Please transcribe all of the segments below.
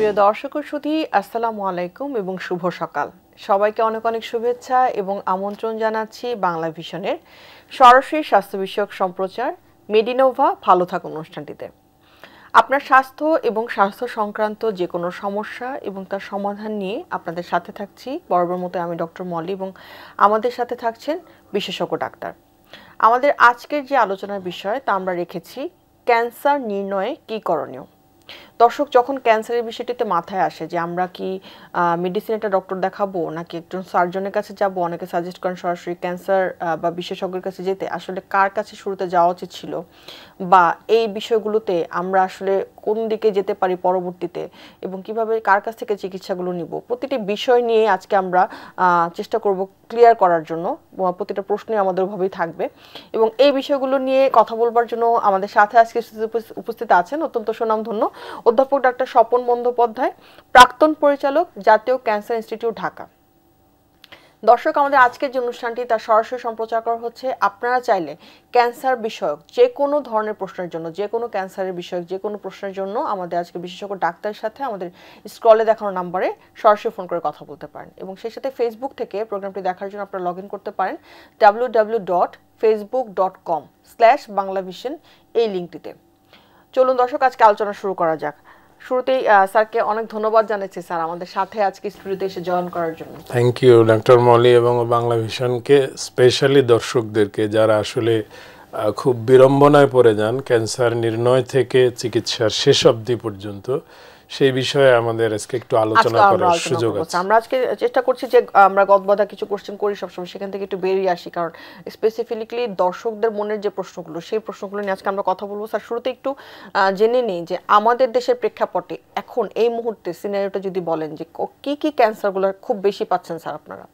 প্রিয় দর্শক ও সুধী, আসসালামু আলাইকুম এবং শুভ সকাল। সবাইকে অনেক অনেক শুভেচ্ছা এবং আমন্ত্রণ জানাচ্ছি বাংলা ভিশনের সরাসরি স্বাস্থ্য বিষয়ক সম্প্রচার মেডিনোভা ভালো থাকুন অনুষ্ঠানটিতে। আপনার স্বাস্থ্য এবং স্বাস্থ্য সংক্রান্ত যে কোনো সমস্যা এবং তার সমাধান নিয়ে আপনাদের সাথে থাকছি বরাবর মতো আমি ডক্টর মলি, এবং আমাদের সাথে থাকছেন বিশেষজ্ঞ ডাক্তার। আমাদের আজকের যে আলোচনার বিষয় তা আমরা রেখেছি ক্যান্সার নির্ণয়ে কী করণীয়। দর্শক, যখন ক্যান্সারের বিষয়টিতে মাথায় আসে যে আমরা কি মেডিসিন একটা ডক্টর দেখাবো নাকি একজন সার্জনের কাছে যাব, অনেকে সাজেস্ট করেন সরাসরি ক্যান্সার বা বিশেষজ্ঞের কাছে যেতে। আসলে কার কাছে শুরুতে যাওয়া উচিত ছিল বা এই বিষয়গুলোতে আমরা আসলে কোন দিকে যেতে পারি পরবর্তীতে এবং কিভাবে কার কাছ থেকে চিকিৎসাগুলো নিব, প্রতিটি বিষয় নিয়ে আজকে আমরা চেষ্টা করব ক্লিয়ার করার জন্য। প্রতিটা প্রশ্নই আমাদের ওভাবেই থাকবে এবং এই বিষয়গুলো নিয়ে কথা বলবার জন্য আমাদের সাথে আজকে উপস্থিত আছেন অত্যন্ত সুনামধন্য অধ্যাপক ডাক্তার স্বপন বন্দ্যোপাধ্যায়, প্রাক্তন পরিচালক, জাতীয় ক্যান্সার ইনস্টিটিউট, ঢাকা। দর্শক, আমাদের আজকের যে অনুষ্ঠানটি তার সরাসরি সম্প্রচার করা হচ্ছে। আপনারা চাইলে ক্যান্সার বিষয়ক যে কোনো ধরনের প্রশ্নের জন্য, যে কোনো ক্যান্সারের বিষয়ক যে কোনো প্রশ্নের জন্য আমাদের আজকে বিশেষজ্ঞ ডাক্তারের সাথে আমাদের স্ক্রলে দেখানো নাম্বারে সরাসরি ফোন করে কথা বলতে পারেন এবং সেই সাথে ফেসবুক থেকে প্রোগ্রামটি দেখার জন্য আপনারা লগ ইন করতে পারেন www.facebook.com/banglavision এই লিঙ্কটিতে। চলুন দর্শক, আজকে আলোচনা শুরু করা যাক। শুরুতেই স্যারকে অনেক ধন্যবাদ জানাচ্ছি স্যার আমাদের সাথে আজকে স্টুডিওতে এসে জয়েন করার জন্য। থ্যাংক ইউ ডক্টর মলি এবং বাংলা ভিশনকে, স্পেশালি দর্শকদেরকে যারা আসলে খুব বিড়ম্বনায় পড়ে যান ক্যান্সার নির্ণয় থেকে চিকিৎসার শেষ অবধি পর্যন্ত। সেই বিষয়ে আমাদের আজকে একটু আলোচনা করার সুযোগ আছে। আমরা আজকে চেষ্টা করছি যে আমরা গদবাধা কিছু কোশ্চেন করি সবসময়, সেখান থেকে একটু বেরিয়ে আসি, কারণ স্পেসিফিকলি দর্শকদের মনের যে প্রশ্নগুলো সেই প্রশ্নগুলো নিয়ে আজকে আমরা কথা বলবো। স্যার, শুরুতে একটু জেনে নিই যে আমাদের দেশের প্রেক্ষাপটে এখন এই মুহূর্তে সিনারিওটা যদি বলেন যে কি কি ক্যান্সারগুলো খুব বেশি পাচ্ছেন স্যার আপনারা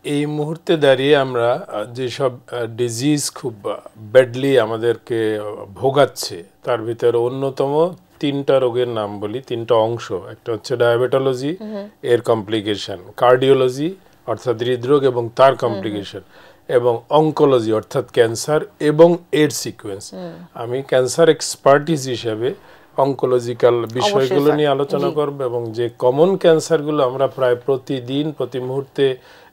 এই মুহূর্তে দাঁড়িয়ে আমরা যেসব ডিজিজ খুব ব্যাডলি আমাদেরকে ভোগাচ্ছে তার ভিতরে অন্যতম তিনটা রোগের নাম বলি, তিনটা অংশ। একটা হচ্ছে ডায়াবেটোলজি, এর কমপ্লিকেশন, কার্ডিওলজি অর্থাৎ হৃদরোগ এবং তার কমপ্লিকেশন, এবং অঙ্কোলজি অর্থাৎ ক্যান্সার এবং এর সিকোয়েন্স। আমি ক্যান্সার এক্সপার্টিস হিসেবে অঙ্কোলজিক্যাল বিষয়গুলো নিয়ে আলোচনা করব এবং যে কমন ক্যান্সারগুলো আমরা প্রায় প্রতিদিন প্রতি মুহূর্তে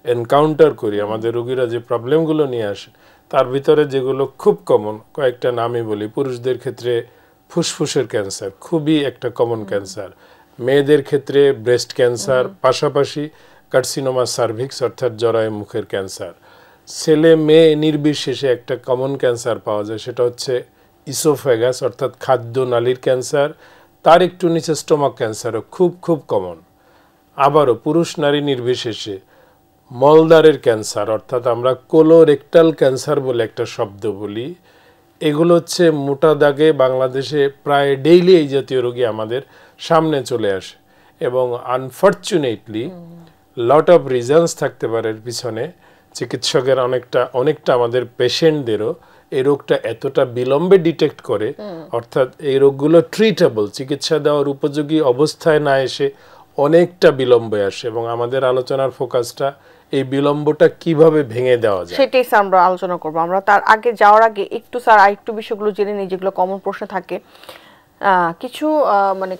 এনকাউন্টার করি, আমাদের রোগীরা যে প্রবলেমগুলো নিয়ে আসে তার ভিতরে যেগুলো খুব কমন কয়েকটা নামই বলি। পুরুষদের ক্ষেত্রে ফুসফুসের ক্যান্সার খুবই একটা কমন ক্যান্সার, মেয়েদের ক্ষেত্রে ব্রেস্ট ক্যান্সার, পাশাপাশি কার্সিনোমা সার্ভিক্স অর্থাৎ জরায়ু মুখের ক্যান্সার। ছেলে মেয়ে নির্বিশেষে একটা কমন ক্যান্সার পাওয়া যায়, সেটা হচ্ছে ইসোফেগাস অর্থাৎ খাদ্য নালীর ক্যান্সার। তার একটু নিচে স্টোমাক ক্যান্সারও খুব খুব কমন। আবারও পুরুষ নারী নির্বিশেষে মলদ্বারের ক্যান্সার অর্থাৎ আমরা কোলোরেক্টাল ক্যান্সার বলে একটা শব্দ বলি, এগুলো হচ্ছে মোটা দাগে বাংলাদেশে প্রায় ডেইলি এই জাতীয় রোগী আমাদের সামনে চলে আসে এবং আনফর্চুনেটলি লট অফ রিজনস থাকতে পারে এর পিছনে। চিকিৎসকের অনেকটা আমাদের পেশেন্টদেরও এই রোগটা এতটা বিলম্বে ডিটেক্ট করে, অর্থাৎ এই রোগগুলো ট্রিটেবল, চিকিৎসা দেওয়ার উপযোগী অবস্থায় না এসে অনেকটা বিলম্বে আসে এবং আমাদের আলোচনার ফোকাসটা এই বিলম্বটা কিভাবে ভেঙে দেওয়া যায় সেটাই স্যার আমরা আলোচনা করবো। আমরা তার আগে যাওয়ার আগে একটু স্যার আরেকটু বিষয়গুলো জেনে নিই যেগুলো কমন প্রশ্ন থাকে। কিছু মানে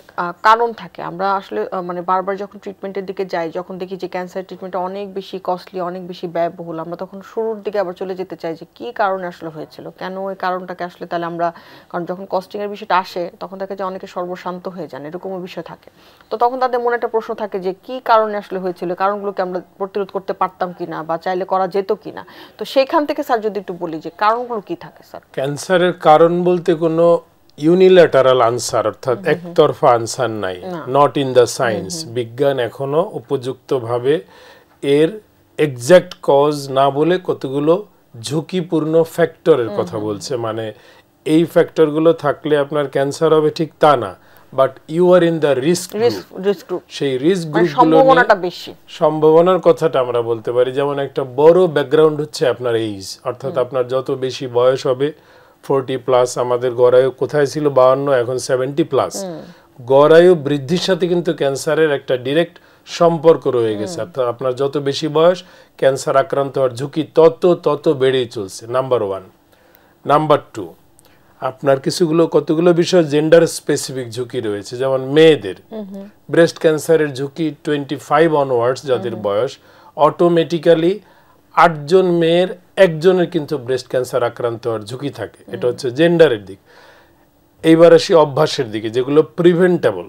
কারণ থাকে, আমরা আসলে মানে বারবার যখন ট্রিটমেন্টের দিকে যাই, যখন দেখি যে ক্যান্সার ট্রিটমেন্টটা অনেক বেশি কস্টলি, অনেক বেশি ব্যয়বহুল, আমরা তখন শুরুর দিকে আবার চলে যেতে চাই যে কী কারণে আসলে হয়েছিল, কেন ওই কারণটাকে আসলে তাহলে আমরা, কারণ যখন কস্টিংয়ের বিষয়টা আসে তখন দেখে যে অনেকে সর্বশান্ত হয়ে যান, এরকমও বিষয় থাকে। তো তখন তাদের মনে একটা প্রশ্ন থাকে যে কী কারণে আসলে হয়েছিল, কারণগুলোকে আমরা প্রতিরোধ করতে পারতাম কিনা বা চাইলে করা যেত কিনা। তো সেইখান থেকে স্যার যদি একটু বলি যে কারণগুলো কী থাকে স্যার। ক্যান্সারের কারণ বলতে কোনো ইউনিল্যাটারাল আনসার অর্থাৎ একতরফা আনসার নাই, নট ইন দ্য সায়েন্স। বিজ্ঞান এখনো উপযুক্তভাবে এর এক্সাক্ট কজ না বলে কতগুলো ঝুঁকিপূর্ণ ফ্যাক্টরের কথা বলছে, মানে এই ফ্যাক্টরগুলো থাকলে আপনার ক্যান্সার হবে ঠিক তা না, but you are in the risk group. সেই রিস্ক গ্রুপগুলো সম্ভাবনার কথাটা আমরা বলতে পারি। যেমন একটা বড় ব্যাকগ্রাউন্ড হচ্ছে আপনার এইজ, অর্থাৎ আপনার যত বেশি বয়স হবে 40+, আমাদের গড়ায়ু কোথায় ছিল 52, এখন 70+। গড়ায়ু বৃদ্ধির সাথে কিন্তু ক্যান্সারের একটা ডিরেক্ট সম্পর্ক রয়ে গেছে, অর্থাৎ আপনার যত বেশি বয়স ক্যান্সার আক্রান্ত হওয়ার ঝুঁকি তত বেড়েই চলছে, নাম্বার 1। নাম্বার 2, আপনার কতগুলো বিষয় জেন্ডার স্পেসিফিক ঝুঁকি রয়েছে, যেমন মেয়েদের ব্রেস্ট ক্যান্সারের ঝুঁকি 25 অনওয়ার্ডস, যাদের বয়স অটোমেটিক্যালি 8 জন মেয়ের একজনের কিন্তু ব্রেস্ট ক্যান্সার আক্রান্ত হওয়ার ঝুঁকি থাকে। এটা হচ্ছে জেন্ডারের দিক। এইবার আসি অভ্যাসের দিকে, যেগুলো প্রিভেন্টেবল।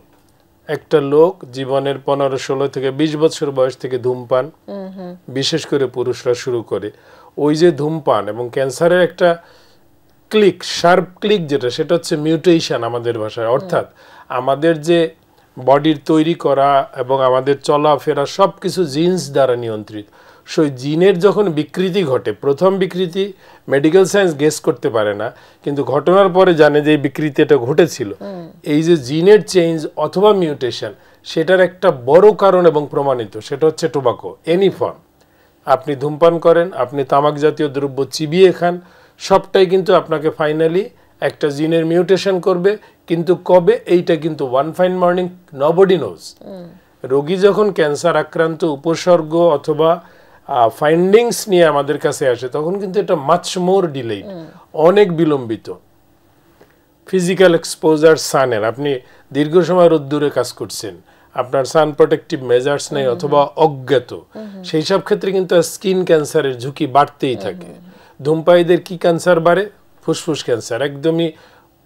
একটা লোক জীবনের 15-16 থেকে 20 বছর বয়স থেকে ধূমপান, বিশেষ করে পুরুষরা শুরু করে, ওই যে ধূমপান এবং ক্যান্সারের একটা ক্লিক, শার্প ক্লিক যেটা, সেটা হচ্ছে মিউটেশন আমাদের ভাষায়। অর্থাৎ আমাদের যে বডির তৈরি করা এবং আমাদের চলাফেরা সব কিছু জিন্স দ্বারা নিয়ন্ত্রিত। সেই জিনের যখন বিকৃতি ঘটে, প্রথম বিকৃতি মেডিকেল সায়েন্স গেস করতে পারে না, কিন্তু ঘটনার পরে জানে যে এই বিকৃতিটা ঘটেছিল। এই যে জিনের চেঞ্জ অথবা মিউটেশন, সেটার একটা বড় কারণ এবং প্রমাণিত, সেটা হচ্ছে টোবাকো, এনি ফর্ম। আপনি ধূমপান করেন, আপনি তামাক জাতীয় দ্রব্য চিবিয়ে খান, সবটাই কিন্তু আপনাকে ফাইনালি একটা জিনের মিউটেশন করবে। কিন্তু কবে, এইটা কিন্তু one fine morning nobody knows. রোগী যখন ক্যান্সার আক্রান্ত উপসর্গ অথবা ফাইন্ডিংস নিয়ে আমাদের কাছে আসে, তখন কিন্তু এটা মাচ মোর ডিলেড, অনেক বিলম্বিত। ফিজিক্যাল এক্সপোজার সানের, আপনি দীর্ঘ সময় রোদ্দুরে কাজ করছেন, আপনার সান প্রোটেক্টিভ মেজার্স নেই অথবা অজ্ঞাত, সেই সব ক্ষেত্রে কিন্তু স্কিন ক্যান্সারের ঝুঁকি বাড়তেই থাকে। ধূমপায়ীদের কি ক্যান্সার বাড়ে? ফুসফুস ক্যান্সার। একদমই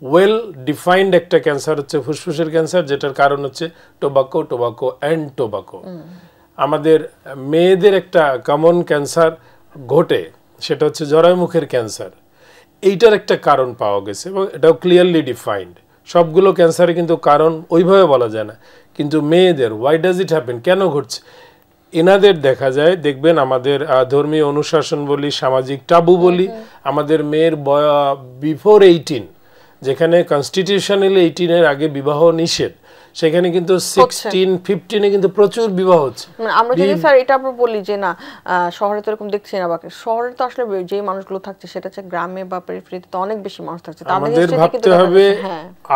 ওয়েল ডিফাইন্ড একটা ক্যান্সার হচ্ছে ফুসফুসের ক্যান্সার, যেটার কারণ হচ্ছে টোবাকো অ্যান্ড টোবাকো। আমাদের মেয়েদের একটা কমন ক্যান্সার ঘটে, সেটা হচ্ছে জরায়ুমুখের ক্যান্সার। এইটার একটা কারণ পাওয়া গেছে এবং এটাও ক্লিয়ারলি ডিফাইন্ড। সবগুলো ক্যান্সারে কিন্তু কারণ ওইভাবে বলা যায় না, কিন্তু মেয়েদের ওয়াই ডাজ ইট হ্যাপেন, কেন ঘটছে, এনাদের দেখা যায়, দেখবেন আমাদের ধর্মীয় অনুশাসন বলি, সামাজিক টাবু বলি, আমাদের মেয়ের বিফোর 18, যেখানে কনস্টিটিউশনালি 18-এর আগে বিবাহ নিষেধ, সেখানে কিন্তু 16-15-এ কিন্তু প্রচুর বিবাহ হচ্ছে। আমরা যদি স্যার এটা আমরা বলি যে না শহরে তো এরকম দেখছি না, বাকি শহরে তো আসলে যে মানুষগুলো থাকছে সেটা হচ্ছে গ্রামে বা পেরিফেরিতে তো অনেক বেশি মানুষ থাকছে। আমাদের ভাবতে হবে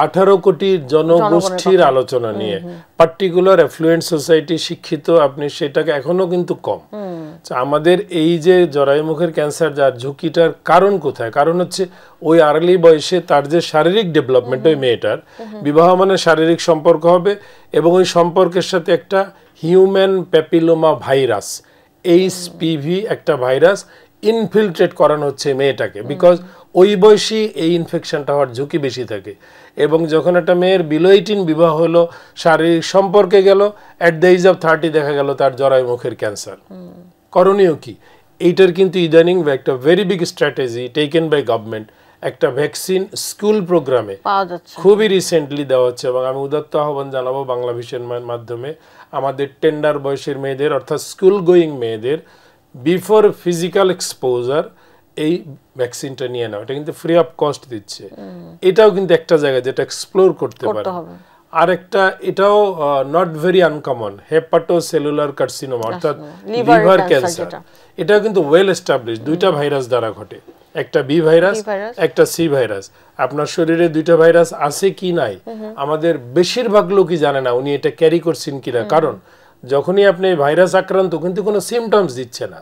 18 কোটি জনগোষ্ঠীর আলোচনা নিয়ে, পার্টিকুলার অ্যাফ্লুয়েন্ট সোসাইটি, শিক্ষিত, আপনি সেটাকে এখনো কিন্তু কম। আমাদের এই যে জরায়ুমুখের ক্যান্সার, যার ঝুঁকিটার কারণ কোথায়? কারণ হচ্ছে ওই আর্লি বয়সে তার যে শারীরিক ডেভেলপমেন্ট, ওই মেয়েটার বিবাহ মানে শারীরিক সম্পর্ক হবে, এবং ওই সম্পর্কের সাথে একটা হিউম্যান প্যাপিলোমা ভাইরাস, এইচপিভি একটা ভাইরাস ইনফিলট্রেট করানো হচ্ছে মেয়েটাকে, বিকজ ওই বয়সী এই ইনফেকশনটা হওয়ার ঝুঁকি বেশি থাকে। এবং যখন একটা মেয়ের বিলো 18 বিবাহ হলো, শারীরিক সম্পর্কে গেল, অ্যাট দ্য এজ অফ 30 দেখা গেল তার জরায়ুমুখের ক্যান্সার। করণীয় কি? এইটার কিন্তু ইদানিং একটা very big strategy taken by government, একটা ভ্যাকসিন স্কুল প্রোগ্রামে খুবই রিসেন্টলি দেওয়া হচ্ছে, এবং আমি উদাত্ত আহ্বান জানাবো বাংলা ভিশন মাধ্যমে আমাদের টেন্ডার বয়সের মেয়েদের, অর্থাৎ স্কুল গোয়িং মেয়েদের বিফোর ফিজিক্যাল এক্সপোজার এই ভ্যাকসিনটা নিয়ে নেওয়া। এটা কিন্তু ফ্রি অফ কস্ট দিচ্ছে। এটাও কিন্তু একটা জায়গা যেটা এক্সপ্লোর করতে পারে। আরেকটা, এটাও not very uncommon, hepatocellular carcinoma অর্থাৎ লিভার ক্যান্সার। এটাও কিন্তু ওয়েল এস্টাবলিশ, দুইটা ভাইরাস দ্বারা ঘটে, একটা বি ভাইরাস, একটা সি ভাইরাস। আপনার শরীরে দুইটা ভাইরাস আছে কি নাই আমাদের বেশিরভাগ লোকই জানে না উনি এটা ক্যারি করছেন কিনা। কারণ যখনই আপনি ভাইরাস আক্রান্ত, কিন্তু কোনো সিমটমস দিচ্ছে না,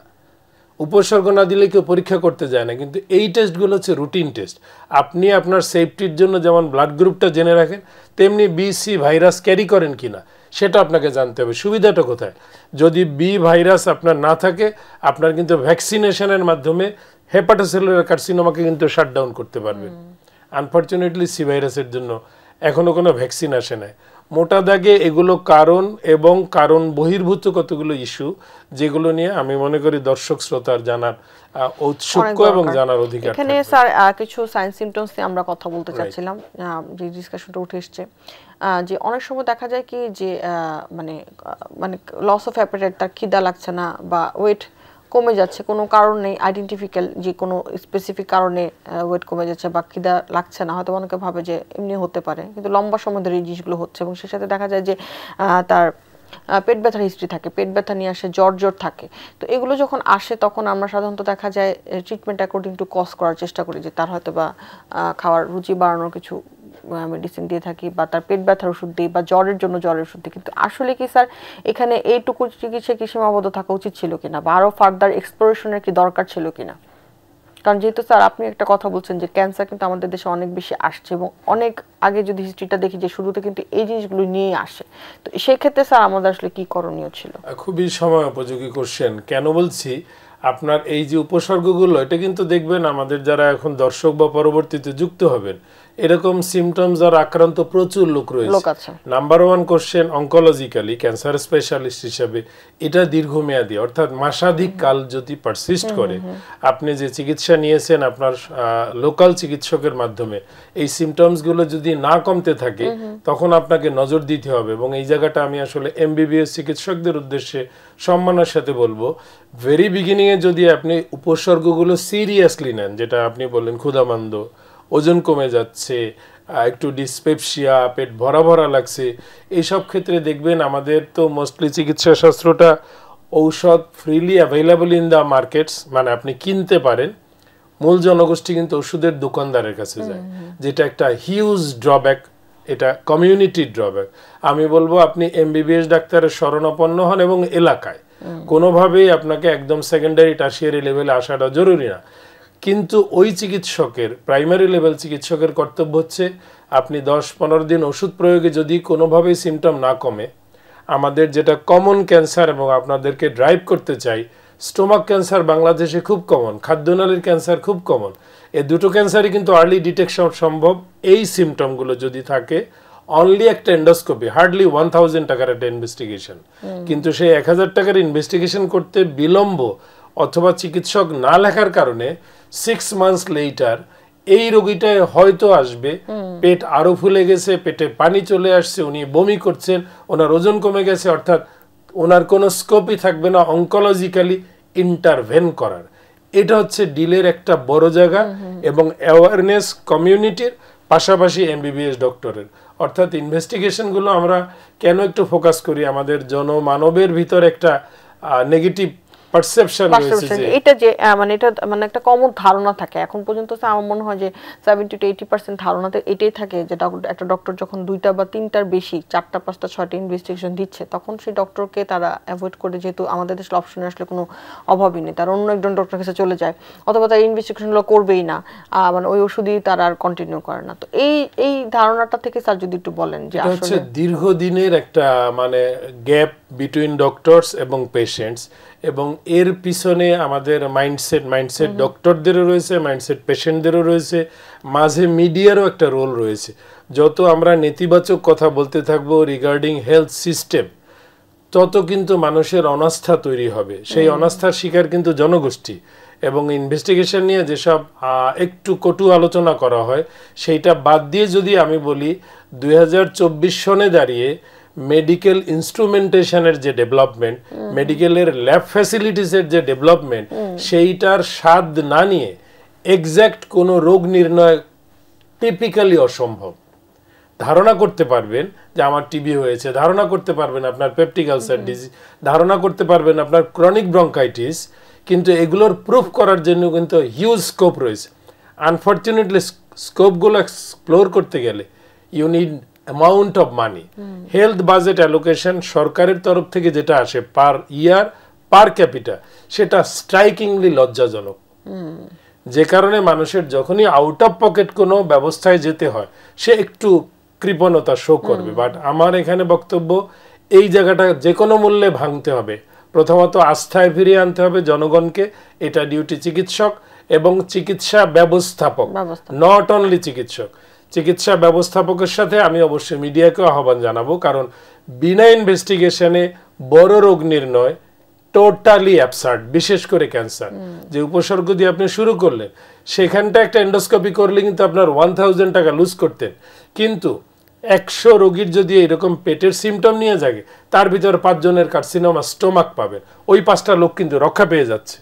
উপসর্গ না দিলে কেউ পরীক্ষা করতে যায় না, কিন্তু এই টেস্টগুলো হচ্ছে রুটিন টেস্ট। আপনি আপনার সেফটির জন্য যেমন ব্লাড গ্রুপটা জেনে রাখেন, তেমনি বিসি ভাইরাস ক্যারি করেন কিনা সেটা আপনাকে জানতে হবে। সুবিধাটা কোথায়? যদি বি ভাইরাস আপনার না থাকে, আপনার কিন্তু ভ্যাকসিনেশনের মাধ্যমে হেপাটোসেলুলার কার্সিনোমাকে কিন্তু শাটডাউন করতে পারবেন। আনফরচুনেটলি সি ভাইরাসের জন্য এখনো কোনো ভ্যাকসিন আসে নাই। মোটা দাগে এগুলো কারণ এবং কারণ বহির্ভূত কতগুলো ইস্যু, যেগুলো নিয়ে আমি মনে করি দর্শক শ্রোতার জানার ঔৎসুক্য এবং জানার অধিকার। এখানে স্যার কিছু সাইন সিমটমস নিয়ে আমরা কথা বলতে চাচ্ছিলাম, যে ডিসকাশনটা উঠে এসছে, যে অনেক সময় দেখা যায় কি যে মানে লস অফ অ্যাপেটাইট, তার খিদা লাগছে না বা ওয়েট কমে যাচ্ছে, কোনো কারণ নেই আইডেন্টিফিক্যাল, যে কোনো স্পেসিফিক কারণে ওয়েট কমে যাচ্ছে বা খিদা লাগছে না, হয়তো অনেকে ভাবে যে এমনি হতে পারে, কিন্তু লম্বা সময় ধরে এই জিনিসগুলো হচ্ছে, এবং সেই সাথে দেখা যায় যে তার পেট ব্যথার হিস্ট্রি থাকে, পেট ব্যথা নিয়ে আসে, জ্বর থাকে। তো এগুলো যখন আসে তখন আমরা সাধারণত দেখা যায় ট্রিটমেন্ট অ্যাকর্ডিং টু কজ করার চেষ্টা করি, যে তার হয়তো বা খাওয়ার রুচি বাড়ানোর কিছু মেডিসিন দিয়ে থাকি, বা তার পেট ব্যথার ওষুধ দিই, বা জ্বরের জন্য জ্বরের ওষুধ দিই। কিন্তু আসলে কি স্যার এখানে এইটুকু চিকিৎসা কি সীমাবদ্ধ থাকা উচিত ছিল কিনা, বা আরো ফার্দার এক্সপ্লোরেশনের কি দরকার ছিল কিনা? কারণ যেহেতু স্যার আপনি একটা কথা বলছেন যে ক্যান্সার কিন্তু আমাদের দেশে অনেক বেশি আসছে এবং অনেক আগে যদি হিস্ট্রিটা দেখি যে শুরুতে কিন্তু এই জিনিসগুলো নিয়েই আসে, তো সেই ক্ষেত্রে স্যার আমাদের আসলে কি করণীয় ছিল? খুবই সময় উপযোগী কোশ্চেন। কেন বলছি, আপনার এই যে উপসর্গগুলো, এটা কিন্তু দেখবেন আমাদের যারা এখন দর্শক বা পরবর্তীতে যুক্ত হবেন, এরকম সিমটমস আর আক্রান্ত প্রচুর লোক রয়েছে। নাম্বার 1 কোশ্চেন, অনকোলজিক্যালি ক্যান্সার স্পেশালিস্ট হিসাবে এটা দীর্ঘমেয়াদী, অর্থাৎ মাসাধিক কাল যদি পারসিস্ট করে, আপনি যে চিকিৎসা নিয়েছেন আপনার লোকাল চিকিৎসকের মাধ্যমে, এই সিমটমসগুলো যদি না কমতে থাকে, তখন আপনাকে নজর দিতে হবে। এবং এই জায়গাটা আমি আসলে এমবিবিএস চিকিৎসকদের উদ্দেশ্যে সম্মানের সাথে বলবো, ভেরি বিগিনিংয়ে যদি আপনি উপসর্গগুলো সিরিয়াসলি নেন, যেটা আপনি বললেন ক্ষুধামান্দ, ওজন কমে যাচ্ছে, একটু ডিসপেপসিয়া, পেট ভরা ভরা লাগছে, এইসব ক্ষেত্রে দেখবেন আমাদের তো মোস্টলি চিকিৎসা শাস্ত্রটা ঔষধ freely available in the markets, মানে আপনি কিনতে পারেন। মূল জনগোষ্ঠী কিন্তু ওষুধের দোকানদারের কাছে যায়, যেটা একটা হিউজ ড্রব্যাক, এটা কমিউনিটি ড্রব্যাক। আমি বলবো আপনি এমবিবিএস ডাক্তারের শরণাপন্ন হন এবং এলাকায় কোনোভাবেই আপনাকে একদম সেকেন্ডারি টার্সিয়ারি লেভেলে আসাটা জরুরি না। কিন্তু ওই চিকিৎসকের, প্রাইমারি লেভেল চিকিৎসকের কর্তব্য হচ্ছে আপনি 10-15 দিন ওষুধ প্রয়োগে যদি কোনোভাবেই সিমটম না কমে, আমাদের যেটা কমন ক্যান্সার এবং আপনাদেরকে ড্রাইভ করতে চাই, স্টোমাক ক্যান্সার বাংলাদেশে খুব কমন, খাদ্যনালীর ক্যান্সার খুব কমন, এই দুটো ক্যান্সারই কিন্তু আর্লি ডিটেকশন সম্ভব। এই সিমটমগুলো যদি থাকে, অনলি একটা এন্ডোস্কোপি, হার্ডলি 1000 টাকার একটা ইনভেস্টিগেশন, কিন্তু সেই 1000 টাকার ইনভেস্টিগেশন করতে বিলম্ব অথবা চিকিৎসক না লেখার কারণে 6 মান্থস লেটার এই রোগীটায় হয়তো আসবে, পেট আরো ফুলে গেছে, পেটে পানি চলে আসছে, উনি বমি করছেন, ওনার ওজন কমে গেছে, অর্থাৎ ওনার কোনো স্কোপই থাকবে না অনকোলজিক্যালি ইন্টারভেন করার। এটা হচ্ছে ডিলের একটা বড় জায়গা এবং অ্যাওয়ারনেস কমিউনিটির, পাশাপাশি এমবিবিএস ডক্টরের। অর্থাৎ ইনভেস্টিগেশনগুলো আমরা কেন একটু ফোকাস করি, আমাদের জনমানবের ভিতর একটা নেগেটিভ পারসেপশন রয়েছে যে এটা যে এটা একটা কমন ধারণা থাকে এখন পর্যন্ত। আমার মনে হয় যে 70 to 80% ধারণাতে এটাই থাকে যে একটা ডক্টর যখন 2টা বা 3টার বেশি 4টা 5টা 6টা ইনভেস্টিগেশন দিচ্ছে, তখন সেই ডক্টরকে তারা অ্যাভয়েড করে, যেহেতু আমাদের দেশে অপশনের আসলে কোনো অভাবই নেই, তারা অন্য একজন ডক্টরের কাছে চলে যায়, অথবা তারা ইনভেস্টিগেশনগুলো করবেই না, ওই ওষুধই তারা আর কন্টিনিউ করে না। তো এই ধারণাটা থেকে স্যার যদি একটু বলেন যে আসলে দীর্ঘদিনের একটা গ্যাপ বিটুইন ডক্টরস এবং পেশেন্টস, এবং এর পিছনে আমাদের মাইন্ডসেট ডক্টরদেরও রয়েছে, মাইন্ডসেট পেশেন্টদেরও রয়েছে, মাঝে মিডিয়ারও একটা রোল রয়েছে। যত আমরা নেতিবাচক কথা বলতে থাকবো রিগার্ডিং হেলথ সিস্টেম, তত কিন্তু মানুষের অনাস্থা তৈরি হবে। সেই অনাস্থার শিকার কিন্তু জনগোষ্ঠী। এবং ইনভেস্টিগেশন নিয়ে যেসব একটু কটু আলোচনা করা হয়, সেইটা বাদ দিয়ে যদি আমি বলি 2024 সনে দাঁড়িয়ে মেডিকেল ইনস্ট্রুমেন্টেশনের যে ডেভেলপমেন্ট, মেডিকেলের ল্যাব ফ্যাসিলিটিসের যে ডেভেলপমেন্ট, সেইটার স্বাদ না নিয়ে এক্স্যাক্ট কোনো রোগ নির্ণয় টিপিক্যালি অসম্ভব। ধারণা করতে পারবেন যে আমার টিবি হয়েছে, ধারণা করতে পারবেন আপনার পেপটিক আলসার ডিজিজ, ধারণা করতে পারবেন আপনার ক্রনিক ব্রঙ্কাইটিস, কিন্তু এগুলোর প্রুফ করার জন্য কিন্তু হিউজ স্কোপ রয়েছে। আনফর্চুনেটলি স্কোপগুলো এক্সপ্লোর করতে গেলে you need amount of money. Health budget allocation সরকারের তরফ থেকে যেটা আসে পার ইয়ার পার ক্যাপিটা, সেটা স্ট্রাইকিংলি লজ্জাজনক। যে কারণে মানুষের যখনই আউট অফ পকেট কোনো ব্যবস্থায় যেতে হয়, সে একটু কৃপণতা শো করবে। বাট আমার এখানে বক্তব্য, এই জায়গাটা যে কোনো মূল্যে ভাঙতে হবে। প্রথমত আস্থায় ফিরিয়ে আনতে হবে জনগণকে, এটা ডিউটি চিকিৎসক এবং চিকিৎসা ব্যবস্থাপক, নট অনলি চিকিৎসক। চিকিৎসা ব্যবস্থাপকের সাথে আমি অবশ্যই মিডিয়াকেও আহ্বান জানাবো, কারণ বিনা ইনভেস্টিগেশনে বড় রোগ নির্ণয় টোটালি অ্যাবসার্ড, বিশেষ করে ক্যান্সার। যে উপসর্গ দিয়ে আপনি শুরু করলেন, সেখানটা একটা এন্ডোস্কোপি করলে কিন্তু আপনার 1000 টাকা লুজ করতেন, কিন্তু 100 রোগীর যদি এরকম পেটের সিমটম নিয়ে জাগে, তার ভিতর 5 জনের কার্সিনোমা স্টোমাক পাবেন, ওই 5টা লোক কিন্তু রক্ষা পেয়ে যাচ্ছে।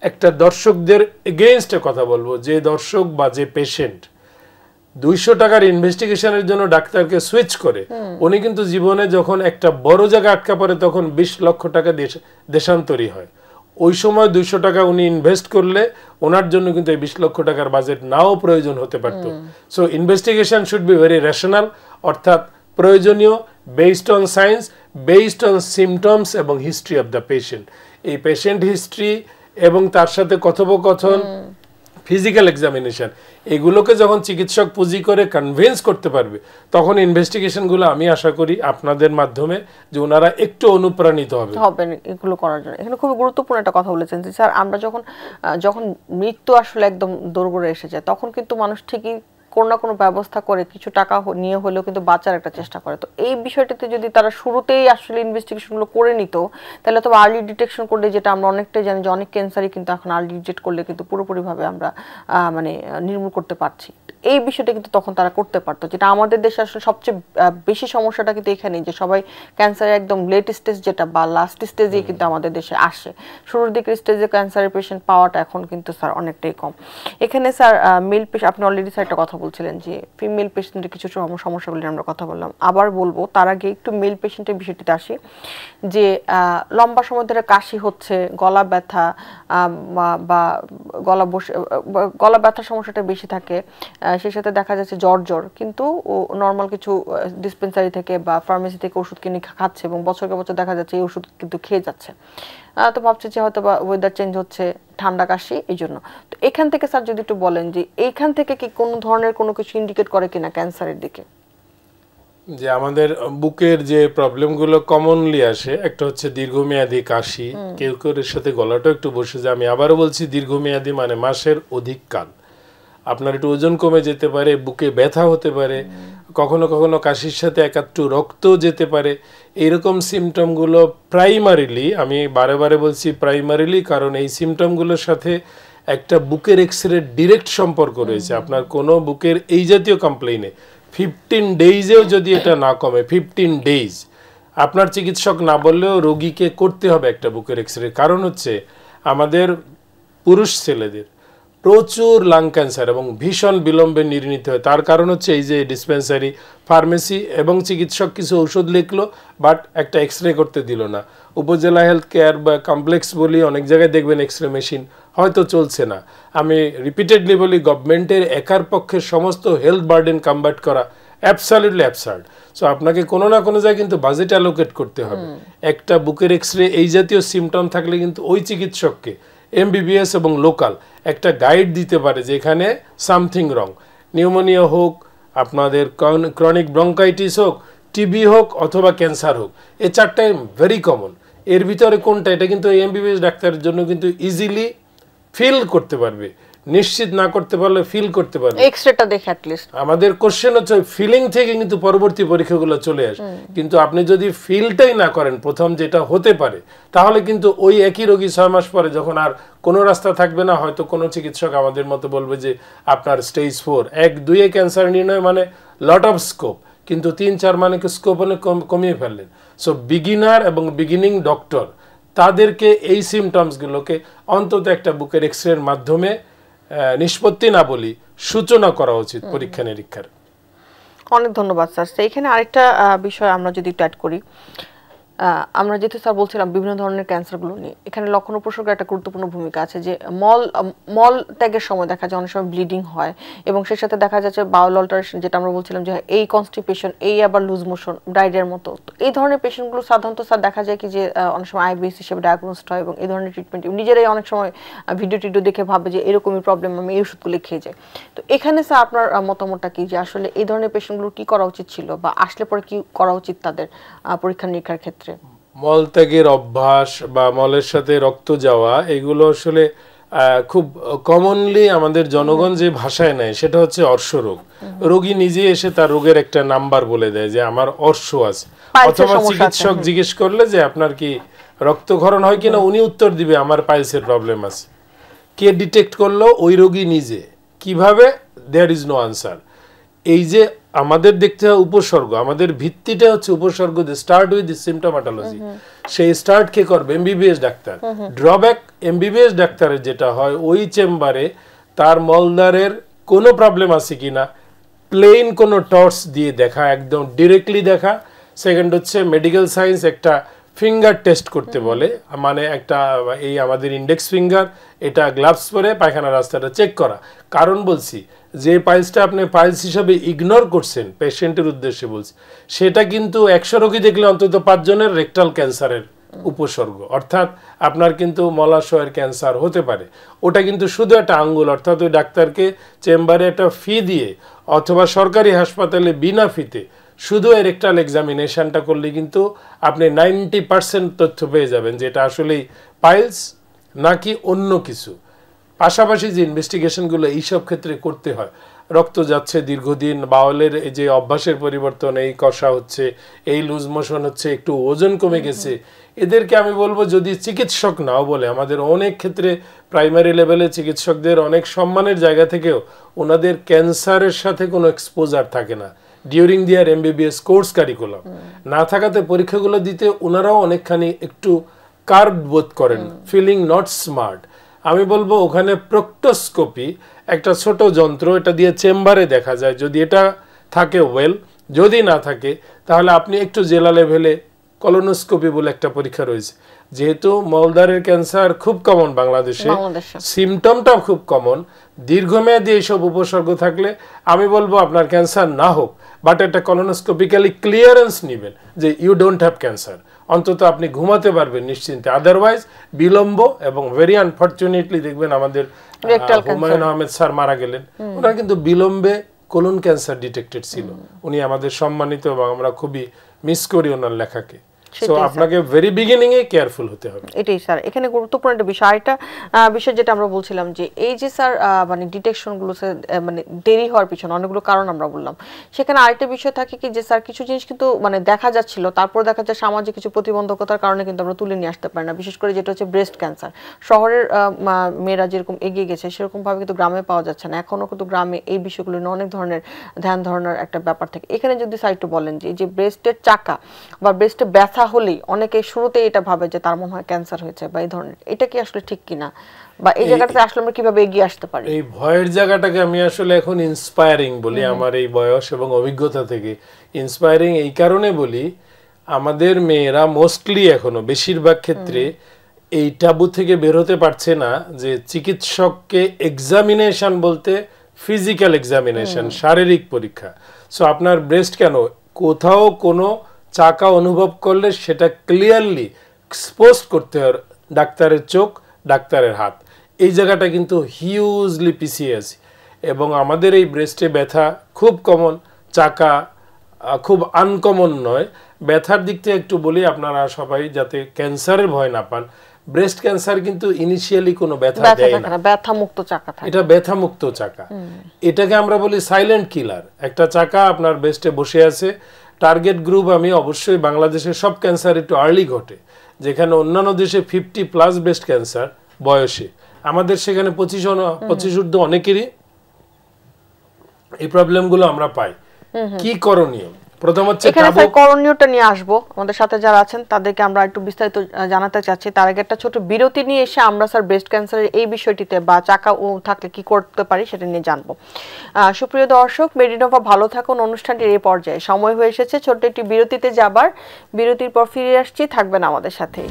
একটা দর্শকদের এগেইনস্টে কথা বলবো, যে দর্শক বা যে পেশেন্ট 200 টাকার ইনভেস্টিগেশনের জন্য ডাক্তারকে সুইচ করে, উনি কিন্তু জীবনে যখন একটা বড় জায়গা আটকা পড়ে, তখন 20 লক্ষ টাকা দেশান্তরী হয়। ওই সময় 200 টাকা উনি ইনভেস্ট করলে ওনার জন্য কিন্তু এই 20 লক্ষ টাকার বাজেট নাও প্রয়োজন হতে পারত। So investigation should be very rational, অর্থাৎ প্রয়োজনীয়, based on science, based on symptoms এবং হিস্ট্রি অফ দ্য পেশেন্ট। এই পেশেন্ট হিস্ট্রি এবং তার সাথে কথোপকথন, ফিজিক্যাল এক্সামিনেশন, এগুলোকে যখন চিকিৎসক পুঁজি করে কনভিন্স করতে পারবে, তখন ইনভেস্টিগেশনগুলো আমি আশা করি আপনাদের মাধ্যমে যে ওনারা একটু অনুপ্রাণিত হবেন এগুলো করার জন্য। এখানে খুবই গুরুত্বপূর্ণ একটা কথা বলেছেন যে স্যার, আমরা যখন মৃত্যু আসলে একদম দোরগোড়ায় এসে যায়, তখন কিন্তু মানুষ ঠিকই কোনো না কোনো ব্যবস্থা করে কিছু টাকা নিয়ে হলেও কিন্তু বাঁচার একটা চেষ্টা করে। তো এই বিষয়টিতে যদি তারা শুরুতেই আসলে ইনভেস্টিগেশনগুলো করে নিত, তাহলে তো আর্লি ডিটেকশন করলে, যেটা আমরা অনেকটাই জানি যে অনেক ক্যান্সারই কিন্তু এখন আর্লি ডিটেক্ট করলে কিন্তু পুরোপুরিভাবে আমরা মানে নির্মূল করতে পারছি। এই বিষয়টা কিন্তু তখন তারা করতে পারতো, যেটা আমাদের দেশে আসলে সবচেয়ে বেশি সমস্যাটা কিন্তু এখানেই, যে সবাই ক্যান্সারের একদম লেট স্টেজ যেটা বা লাস্ট স্টেজে কিন্তু আমাদের দেশে আসে। শুরুর দিকের স্টেজে ক্যান্সারের পেশেন্ট পাওয়াটা এখন কিন্তু স্যার অনেকটাই কম। এখানে স্যার মেল পেশেন্ট, আপনি অলরেডি স্যার একটা কথা বলছিলেন যে ফিমেল পেশেন্টের কিছু সমস্যাগুলি আমরা কথা বললাম, আবার বলবো তার আগে একটু মেল পেশেন্টের বিষয়টিতে আসি। যে লম্বা সময় ধরে কাশি হচ্ছে, গলা ব্যথা বা গলা ব্যথার সমস্যাটা বেশি থাকে, সেই সাথে দেখা যাচ্ছে জ্বর, কিন্তু নর্মাল কিছু ডিসপেন্সারি থেকে বা ফার্মেসি থেকে ওষুধ কিনে খাচ্ছে এবং বছরকে বছর দেখা যাচ্ছে এই ওষুধ কিন্তু খেয়ে যাচ্ছে। তো ভাবছে যে হয়তো বা ওয়েদার চেঞ্জ হচ্ছে, ঠান্ডা কাশি, এই জন্য। তো এখান থেকে স্যার যদি একটু বলেন যে এইখান থেকে কি কোনো ধরনের কোনো কিছু ইন্ডিকেট করে কিনা ক্যান্সারের দিকে? যে আমাদের বুকের যে প্রবলেমগুলো কমনলি আসে, একটা হচ্ছে দীর্ঘমেয়াদী কাশি, কেউ কেউ এর সাথে গলাটাও একটু বসে যায়। আমি আবারও বলছি, দীর্ঘমেয়াদী মানে মাসের অধিক কাল। আপনার একটু ওজন কমে যেতে পারে, বুকে ব্যথা হতে পারে, কখনো কখনো কাশির সাথে একাট্টু রক্ত যেতে পারে। এইরকম সিমটমগুলো প্রাইমারিলি, আমি বারে বারে বলছি প্রাইমারিলি, কারণ এই সিমটমগুলোর সাথে একটা বুকের এক্সরে ডিরেক্ট সম্পর্ক রয়েছে। আপনার কোনো বুকের এই জাতীয় কমপ্লেইনে 15 ডেইজেও যদি এটা না কমে, 15 ডেইজ আপনার চিকিৎসক না বললেও রোগীকে করতে হবে একটা বুকের এক্সরে। কারণ হচ্ছে আমাদের পুরুষ ছেলেদের প্রচুর লাং ক্যান্সার এবং ভীষণ বিলম্বে নির্ণীত হয়। তার কারণ হচ্ছে এই যে ডিসপেন্সারি, ফার্মেসি এবং চিকিৎসক কিছু ঔষধ লিখলো, বাট একটা এক্সরে করতে দিল না। উপজেলা হেলথ কেয়ার বা কমপ্লেক্স বলি, অনেক জায়গায় দেখবেন এক্সরে মেশিন হয়তো চলছে না। আমি রিপিটেডলি বলি, গভর্নমেন্টের একার পক্ষে সমস্ত হেলথ বার্ডেন কমব্যাট করা অ্যাবসলিউটলি অ্যাবসার্ড। সো আপনাকে কোনো না কোনো জায়গায় কিন্তু বাজেট অ্যালোকেট করতে হবে। একটা বুকের এক্সরে এই জাতীয় সিমটম থাকলে কিন্তু ওই চিকিৎসককে এমবিবিএস এবং লোকাল একটা গাইড দিতে পারে যে এখানে সামথিং রং। নিউমোনিয়া হোক, আপনাদের ক্রনিক ব্রঙ্কাইটিস হোক, টিবি হোক অথবা ক্যান্সার হোক, এই চারটাই ভেরি কমন। এর ভিতরে কোনটা, এটা কিন্তু এমবিবিএস ডাক্তারের জন্য কিন্তু ইজিলি ফিল করতে পারবে। নিশ্চিত না করতে পারলে ফিল করতে পারবে এক্সরেটা দেখে অ্যাট লিস্ট। আমাদের কোশ্চেন হচ্ছে ফিলিং থেকে কিন্তু পরবর্তী পরীক্ষাগুলো চলে আসে। কিন্তু আপনি যদি ফিলটাই না করেন প্রথম, যেটা হতে পারে, তাহলে কিন্তু ওই একই রোগী 6 মাস পরে যখন আর কোনো রাস্তা থাকবে না, হয়তো কোনো চিকিৎসক আমাদের মতো বলবে যে আপনার স্টেজ 4, 1-2 ক্যান্সার নির্ণয় মানে লট অফ স্কোপ, কিন্তু 3-4 মানে স্কোপ অনেক কমিয়ে ফেললেন। সো বিগিনার এবং বিগিনিং ডক্টর তাদেরকে এই সিমটমসগুলোকে অন্তত একটা বুকের এক্সরের মাধ্যমে নিষ্পত্তি না বলি, সূচনা করা উচিত পরীক্ষা নিরীক্ষার। অনেক ধন্যবাদ স্যার। সেইখানে আরেকটা বিষয় আমরা যদি একটু অ্যাড করি, আমরা যেহেতু স্যার বলছিলাম বিভিন্ন ধরনের ক্যান্সারগুলো নিয়ে, এখানে লক্ষণ উপসর্গের একটা গুরুত্বপূর্ণ ভূমিকা আছে। যে মল ত্যাগের সময় দেখা যায় অনেক সময় ব্লিডিং হয়, এবং সেই সাথে দেখা যাচ্ছে বাউল অল্টারেশন, যেটা আমরা বলছিলাম যে এই কনস্টিপেশন, এই আবার লুজ মোশন, ডায়রিয়ার মতো। তো এই ধরনের পেশেন্টগুলো সাধারণত স্যার দেখা যায় কি যে অনেক সময় আইবিএস হিসেবে ডায়াগনোসড হয়, এবং এই ধরনের ট্রিটমেন্ট নিজেরাই অনেক সময় ভিডিও টিডিও দেখে ভাবে যে এরকমই প্রবলেম, আমি এই ওষুধগুলো খেয়ে যাই। তো এখানে স্যার আপনার মতামতটা কি, যে আসলে এই ধরনের পেশেন্টগুলো কি করা উচিত ছিল, বা আসলে পরে কি করা উচিত তাদের পরীক্ষা নিরীক্ষার ক্ষেত্রে? মলত্যাগের অভ্যাস বা মলের সাথে রক্ত যাওয়া, এগুলো আসলে খুব কমনলি আমাদের জনগণ যে ভাষায় নেয় সেটা হচ্ছে অর্শরোগ। রোগী নিজে এসে তার রোগের একটা নাম্বার বলে দেয় যে আমার অর্শ আছে, অথবা চিকিৎসক জিজ্ঞেস করলে যে আপনার কি রক্তক্ষরণ হয় কিনা, উনি উত্তর দিবে আমার পাইলসের প্রবলেম আছে। কে ডিটেক্ট করলো? ওই রোগী নিজে। কিভাবে? There is no answer. এই যে আমাদের দেখতে হয় উপসর্গ, আমাদের ভিত্তিটা হচ্ছে উপসর্গ, দি স্টার্ট উইথ দি সিমটোম্যাটোলজি। সেই স্টার্ট কে করবে? MBBS doctor. ড্রব্যাক এমবিবিএস ডাক্তারের যেটা হয়, ওই চেম্বারে তার মলদারের কোনো প্রবলেম আছে কিনা প্লেন কোনো টর্চ দিয়ে দেখা, একদম ডিরেক্টলি দেখা। সেকেন্ড হচ্ছে মেডিকেল সায়েন্স একটা ফিঙ্গার টেস্ট করতে বলে, মানে একটা এই আমাদের ইন্ডেক্স ফিঙ্গার, এটা গ্লাভস পরে পায়খানা রাস্তাটা চেক করা। কারণ বলছি, যে পাইলসটা আপনি পাইলস হিসাবে ইগনোর করছেন, পেশেন্টের উদ্দেশ্যে বলছি, সেটা কিন্তু 100 রোগী দেখলে অন্তত 5 জনের রেকটাল ক্যান্সারের উপসর্গ, অর্থাৎ আপনার কিন্তু মলাশয়ের ক্যান্সার হতে পারে। ওটা কিন্তু শুধু একটা আঙ্গুল, অর্থাৎ ওই ডাক্তারকে চেম্বারে একটা ফি দিয়ে অথবা সরকারি হাসপাতালে বিনা ফিতে শুধু রেকটাল এক্সামিনেশনটা করলে কিন্তু আপনি 90% তথ্য পেয়ে যাবেন যে এটা আসলেই পাইলস নাকি অন্য কিছু। পাশাপাশি যে ইনভেস্টিগেশনগুলো এইসব ক্ষেত্রে করতে হয়, রক্ত যাচ্ছে দীর্ঘদিন, বাউলের এই যে অভ্যাসের পরিবর্তন, এই কষা হচ্ছে, এই লুজ মোশন হচ্ছে, একটু ওজন কমে গেছে, এদেরকে আমি বলবো যদি চিকিৎসক নাও বলে, আমাদের অনেক ক্ষেত্রে প্রাইমারি লেভেলে চিকিৎসকদের অনেক সম্মানের জায়গা থেকেও ওনাদের ক্যান্সারের সাথে কোনো এক্সপোজার থাকে না ডিউরিং দিয়ার এমবিবিএস কোর্স কারিকুলাম না থাকাতে পরীক্ষাগুলো দিতে ওনারাও অনেকখানি একটু কার্ড বোধ করেন, ফিলিং নট স্মার্ট। আমি বলবো ওখানে প্রক্টোস্কোপি একটা ছোট যন্ত্র, এটা দিয়ে চেম্বারে দেখা যায়, যদি এটা থাকে ওয়েল, যদি না থাকে তাহলে আপনি একটু জেলা লেভেলে কলোনোস্কোপি বলে একটা পরীক্ষা রয়েছে। যেহেতু মলদ্বারের ক্যান্সার খুব কমন বাংলাদেশে, সিমটমটাও খুব কমন, দীর্ঘমেয়াদী এইসব উপসর্গ থাকলে আমি বলবো আপনার ক্যান্সার না হোক, বাট একটা কলোনোস্কোপিক্যালি ক্লিয়ারেন্স নেবেন যে ইউ ডোন্ট হ্যাভ ক্যান্সার, অন্তত আপনি ঘুমাতে পারবেন নিশ্চিন্তে। আদারওয়াইজ বিলম্ব, এবং ভেরি আনফর্চুনেটলি দেখবেন আমাদের হুমায়ুন আহমেদ স্যার মারা গেলেন, ওনার কিন্তু বিলম্বে কোলন ক্যান্সার ডিটেক্টেড ছিল। উনি আমাদের সম্মানিত এবং আমরা খুবই মিস করি ওনার লেখাকে। সো আপনাকে ভেরি বিগিনিং এ কেয়ারফুল হতে হবে। এটাই স্যার এখানে গুরুত্বপূর্ণ একটা বিষয়। আরেকটা বিষয় যেটা আমরা বলছিলাম যে এই যে স্যার মানে ডিটেকশন গুলো মানে দেরি হওয়ার পিছনে অনেকগুলো কারণ আমরা বললাম, সেখানে আরেকটা বিষয় থাকে কি যে স্যার কিছু জিনিস কিন্তু মানে দেখা যাচ্ছিল, তারপর দেখা যায় সামাজিক কিছু প্রতিবন্ধকতার কারণে কিন্তু আমরা তুলে নিয়ে আসতে পারি না। বিশেষ করে যেটা হচ্ছে ব্রেস্ট ক্যান্সার, শহরের মেয়েরা যেরকম এগিয়ে গেছে সেরকম ভাবে কিন্তু গ্রামে পাওয়া যাচ্ছে না। এখনো কিন্তু গ্রামে এই বিষয়গুলো নিয়ে অনেক ধরনের ধ্যান ধারণার একটা ব্যাপার থাকে। এখানে যদি স্যার একটু বলেন যে এই যে ব্রেস্টের চাকা বা ব্রেস্টে ব্যথা হলেই অনেকে শুরুতে এটা ভাবে যে তার মনে হয় ক্যান্সার হয়েছে বা এই ধরনের, এটা কি আসলে ঠিক কিনা, বা এই জায়গাটাতে আসলে আমরা কিভাবে এগিয়ে আসতে পারি? এই ভয়ের জায়গাটাকে আমি আসলে এখন ইন্সপায়ারিং বলি, আমার এই বয়স এবং অভিজ্ঞতা থেকে ইন্সপায়ারিং এই কারণে বলি, আমাদের মেয়েরা মোস্টলি এখনো বেশিরভাগ ক্ষেত্রে এই টাবু থেকে বের হতে পারছে না যে চিকিৎসককে এক্সামিনেশন বলতে ফিজিক্যাল এক্সামিনেশন, শারীরিক পরীক্ষা। সো আপনার ব্রেস্ট কেন, কোথাও কোনো চাকা অনুভব করলে সেটা ক্লিয়ারলি এক্সপোজ করতে হয় ডাক্তারের চোখ, ডাক্তারের হাত। এই জায়গাটা কিন্তু হিউজলি পিছিয়ে আছে, এবং আমাদের এই ব্রেস্টে ব্যথা খুব কমন, চাকা খুব আনকমন নয়। ব্যথার দিক থেকে একটু বলি আপনারা সবাই যাতে ক্যান্সারের ভয় না পান, ব্রেস্ট ক্যান্সার কিন্তু ইনিশিয়ালি কোনো ব্যথা দেয় না, ব্যথা মুক্ত চাকা থাকে, এটা ব্যথা মুক্ত চাকা। এটাকে আমরা বলি সাইলেন্ট কিলার। একটা চাকা আপনার ব্রেস্টে বসে আছে, টার্গেট গ্রুপ আমি অবশ্যই বাংলাদেশের সব ক্যান্সার একটু আর্লি ঘটে, যেখানে অন্যান্য দেশে 50+ ব্রেস্ট ক্যান্সার বয়সে, আমাদের সেখানে 25 ঊর্ধ্ব অনেকেরই এই প্রবলেমগুলো আমরা পাই। কি করণীয়? প্রথম হচ্ছে এখানে স্যার করণীয়টা নিয়ে আসবো, আমাদের সাথে যারা আছেন তাদেরকে আমরা একটু বিস্তারিত জানাতে চাচ্ছি। তার আগে একটা ছোট বিরতি নিয়ে এসে আমরা স্যার ব্রেস্ট ক্যান্সারের এই বিষয়টিতে বা চাকা ও থাকলে কি করতে পারি সেটা নিয়ে জানবো। সুপ্রিয় দর্শক, মেডিনোভা ভালো থাকুন অনুষ্ঠানটির এই পর্যায়ে সময় হয়ে এসেছে ছোট্ট একটি বিরতিতে যাবার। বিরতির পর ফিরে আসছি, থাকবেন আমাদের সাথে।